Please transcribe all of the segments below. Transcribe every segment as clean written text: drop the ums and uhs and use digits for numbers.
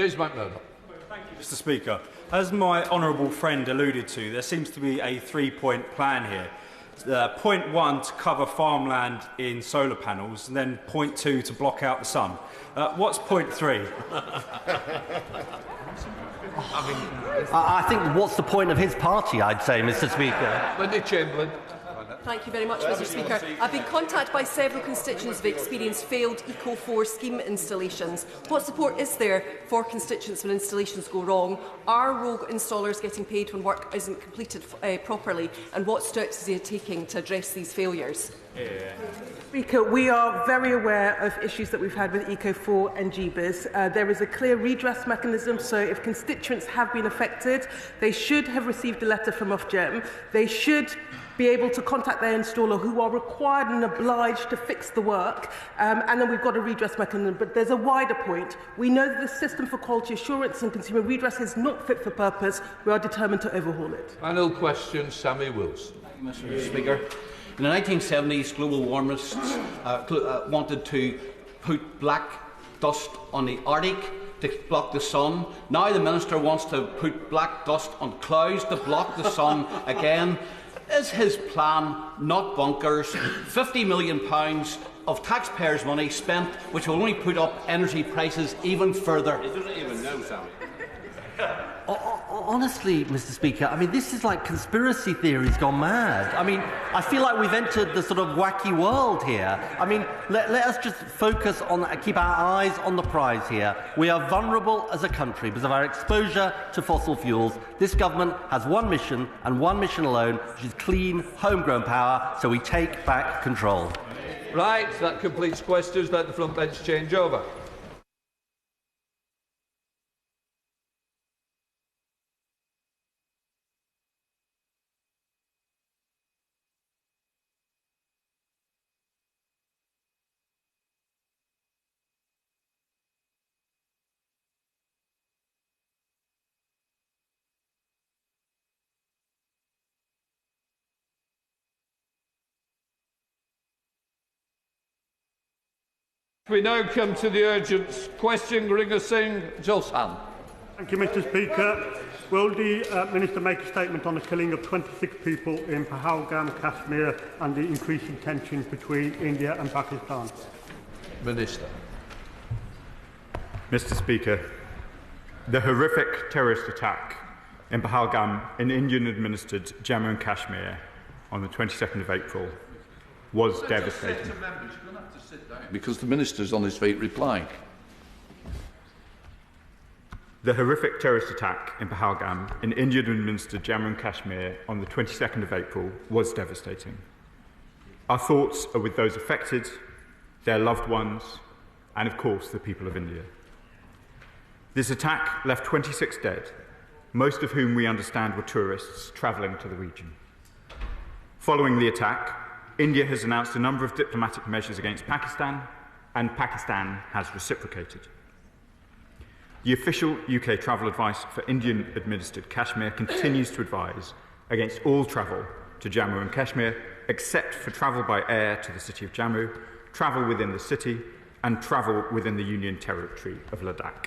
Here's McMurdock. Mr. Speaker, as my honourable friend alluded to, there seems to be a three-point plan here. Point 1 to cover farmland in solar panels, and then point 2 to block out the sun. What's point 3? I think what's the point of his party, I'd say, Mr. Speaker. Lindy Chamberlain. Thank you very much, Mr. Speaker. I've been contacted by several constituents who have experienced failed Eco4 scheme installations. What support is there for constituents when installations go wrong? Are rogue installers getting paid when work isn't completed properly? And what steps is he taking to address these failures? Speaker, we are very aware of issues that we've had with Eco4 and GBIS. There is a clear redress mechanism, so if constituents have been affected, they should have received a letter from Ofgem. They should be able to contact their installer, who are required and obliged to fix the work, and then we've got a redress mechanism. But there's a wider point. We know that the system for quality assurance and consumer redress is not fit for purpose. We are determined to overhaul it. Final question, Sammy Wilson. Thank you, Mr. Speaker. In the 1970s, global warmists wanted to put black dust on the Arctic to block the sun. Now the Minister wants to put black dust on clouds to block the sun again. Is his plan not bonkers? £50 million of taxpayers' money spent, which will only put up energy prices even further. He doesn't even know, Sammy. Honestly, Mr. Speaker, I mean, this is like conspiracy theories gone mad. I mean, I feel like we've entered the sort of wacky world here. I mean, let us just focus on, keep our eyes on the prize here. We are vulnerable as a country because of our exposure to fossil fuels. This government has one mission and one mission alone, which is clean, homegrown power, so we take back control. Right, that completes questions. Let the front bench change over. We now come to the urgent question. Guringer Singh, Jolsan. Thank you, Mr. Speaker. Will the Minister make a statement on the killing of 26 people in Pahalgam, Kashmir, and the increasing tensions between India and Pakistan? Minister. Mr. Speaker, the horrific terrorist attack in Pahalgam in Indian-administered Jammu and Kashmir on the 22nd of April was devastating. Because the Minister is on his feet replying. The horrific terrorist attack in Pahalgam in Indian-administered Jammu and Kashmir on the 22nd of April was devastating. Our thoughts are with those affected, their loved ones, and of course the people of India. This attack left 26 dead, most of whom we understand were tourists travelling to the region. Following the attack, India has announced a number of diplomatic measures against Pakistan, and Pakistan has reciprocated. The official UK travel advice for Indian-administered Kashmir continues to advise against all travel to Jammu and Kashmir, except for travel by air to the city of Jammu, travel within the city, and travel within the Union territory of Ladakh.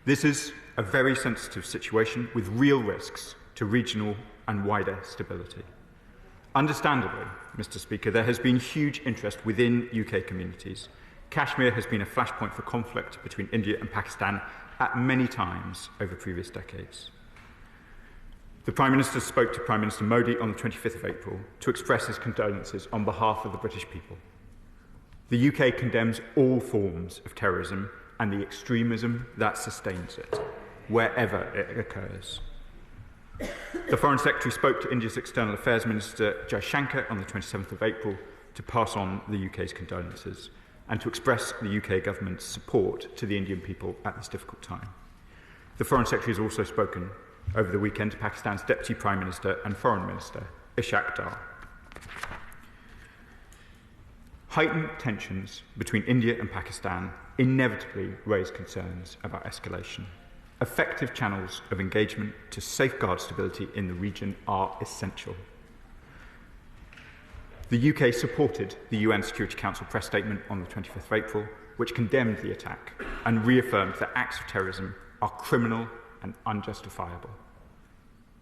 This is a very sensitive situation with real risks to regional and wider stability. Understandably, Mr. Speaker, there has been huge interest within UK communities. Kashmir has been a flashpoint for conflict between India and Pakistan at many times over previous decades. The Prime Minister spoke to Prime Minister Modi on the 25th of April to express his condolences on behalf of the British people. The UK condemns all forms of terrorism and the extremism that sustains it, wherever it occurs. The Foreign Secretary spoke to India's External Affairs Minister Jaishankar on the 27th of April to pass on the UK's condolences and to express the UK government's support to the Indian people at this difficult time. The Foreign Secretary has also spoken over the weekend to Pakistan's Deputy Prime Minister and Foreign Minister, Ishaq Dar. Heightened tensions between India and Pakistan inevitably raise concerns about escalation. Effective channels of engagement to safeguard stability in the region are essential. The UK supported the UN Security Council press statement on the 25th of April which condemned the attack and reaffirmed that acts of terrorism are criminal and unjustifiable.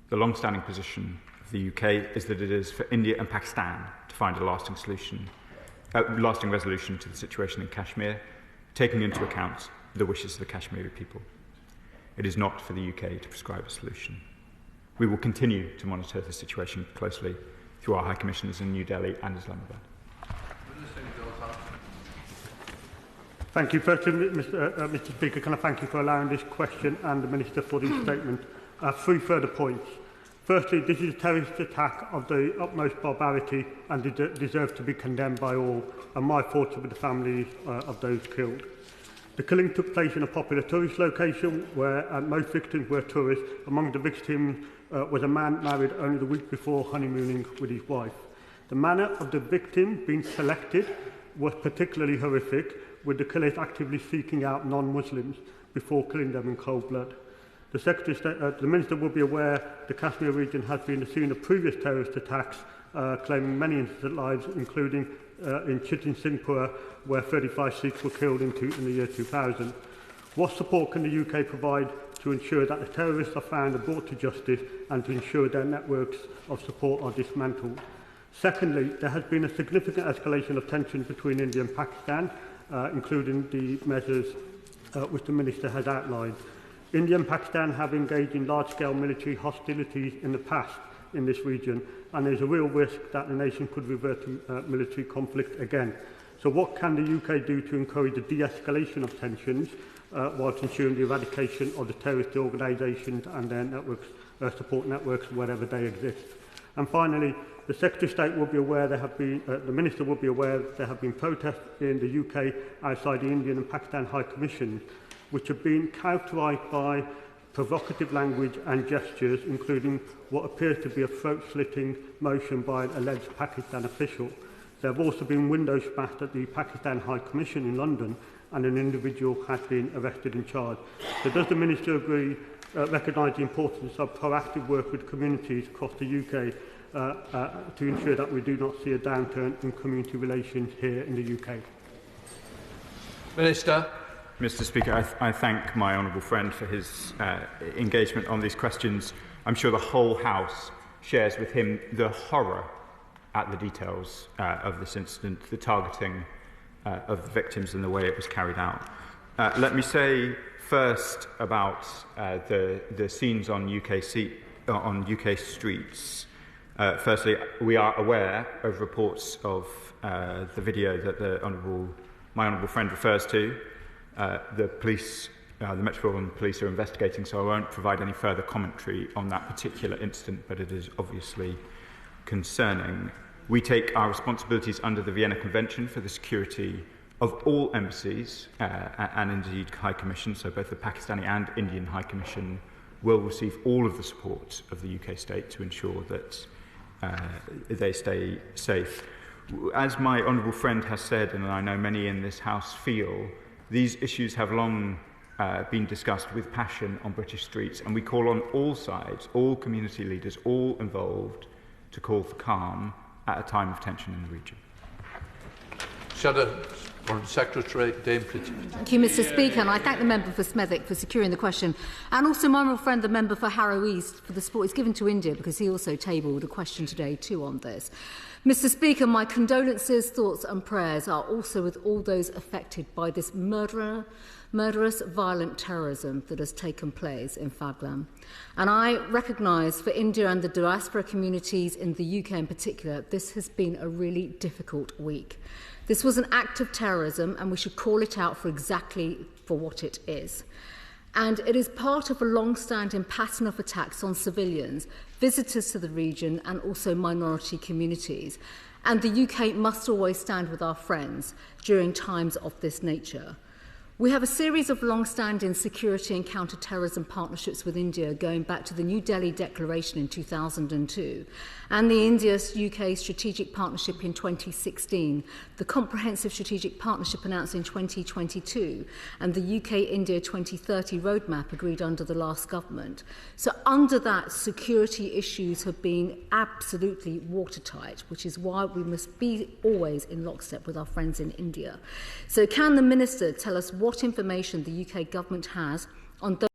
The long-standing position of the UK is that it is for India and Pakistan to find a lasting resolution to the situation in Kashmir, taking into account the wishes of the Kashmiri people. It is not for the UK to prescribe a solution. We will continue to monitor the situation closely through our High Commissioners in New Delhi and Islamabad. Thank you. Firstly, Mr. Speaker, can I thank you for allowing this question and the Minister for the statement. Three further points. Firstly, this is a terrorist attack of the utmost barbarity and deserves to be condemned by all, and my thoughts are with the families of those killed. The killing took place in a popular tourist location where most victims were tourists. Among the victims was a man married only the week before honeymooning with his wife. The manner of the victim being selected was particularly horrific, with the killers actively seeking out non-Muslims before killing them in cold blood. The Minister will be aware the Kashmir region has been the scene of previous terrorist attacks, claiming many innocent lives, including in Chitin Singhpur, where 35 Sikhs were killed in the year 2000. What support can the UK provide to ensure that the terrorists are found and brought to justice, and to ensure their networks of support are dismantled? Secondly, there has been a significant escalation of tensions between India and Pakistan, including the measures which the Minister has outlined. India and Pakistan have engaged in large-scale military hostilities in the past in this region, and there is a real risk that the nation could revert to military conflict again. So what can the UK do to encourage the de-escalation of tensions whilst ensuring the eradication of the terrorist organisations and their networks, support networks wherever they exist? And finally, the Secretary of State will be aware the Minister will be aware there have been protests in the UK outside the Indian and Pakistan High Commissions, which have been characterised by provocative language and gestures, including what appears to be a throat-slitting motion by an alleged Pakistan official. There have also been windows smashed at the Pakistan High Commission in London, and an individual has been arrested and charged. So does the Minister recognise the importance of proactive work with communities across the UK to ensure that we do not see a downturn in community relations here in the UK? Minister. Mr. Speaker, I thank my honourable friend for his engagement on these questions. I'm sure the whole House shares with him the horror at the details of this incident, the targeting of the victims and the way it was carried out. Let me say first about the scenes on UK streets. Firstly, we are aware of reports of the video that my honourable friend refers to. The police, the Metropolitan Police are investigating, so I won't provide any further commentary on that particular incident, but it is obviously concerning. We take our responsibilities under the Vienna Convention for the security of all embassies and indeed High Commission, so both the Pakistani and Indian High Commission will receive all of the support of the UK state to ensure that they stay safe. As my honourable friend has said, and I know many in this House feel, these issues have long been discussed with passion on British streets, and we call on all sides, all community leaders, all involved, to call for calm at a time of tension in the region. Secretary Dame Pretty. Thank you, Mr. Speaker, and I thank the member for Smethwick for securing the question, and also my honourable friend, the member for Harrow East, for the support he's given to India, because he also tabled a question today too on this. Mr. Speaker, my condolences, thoughts and prayers are also with all those affected by this murderous, violent terrorism that has taken place in Faglam. And I recognise for India and the diaspora communities in the UK in particular, this has been a really difficult week. This was an act of terrorism, and we should call it out for exactly for what it is. And it is part of a long-standing pattern of attacks on civilians, visitors to the region and also minority communities. And the UK must always stand with our friends during times of this nature. We have a series of long-standing security and counter-terrorism partnerships with India going back to the New Delhi Declaration in 2002 and the India-UK Strategic Partnership in 2016, the Comprehensive Strategic Partnership announced in 2022 and the UK-India 2030 roadmap agreed under the last government. So under that, security issues have been absolutely watertight, which is why we must be always in lockstep with our friends in India. So can the Minister tell us what information the UK government has on those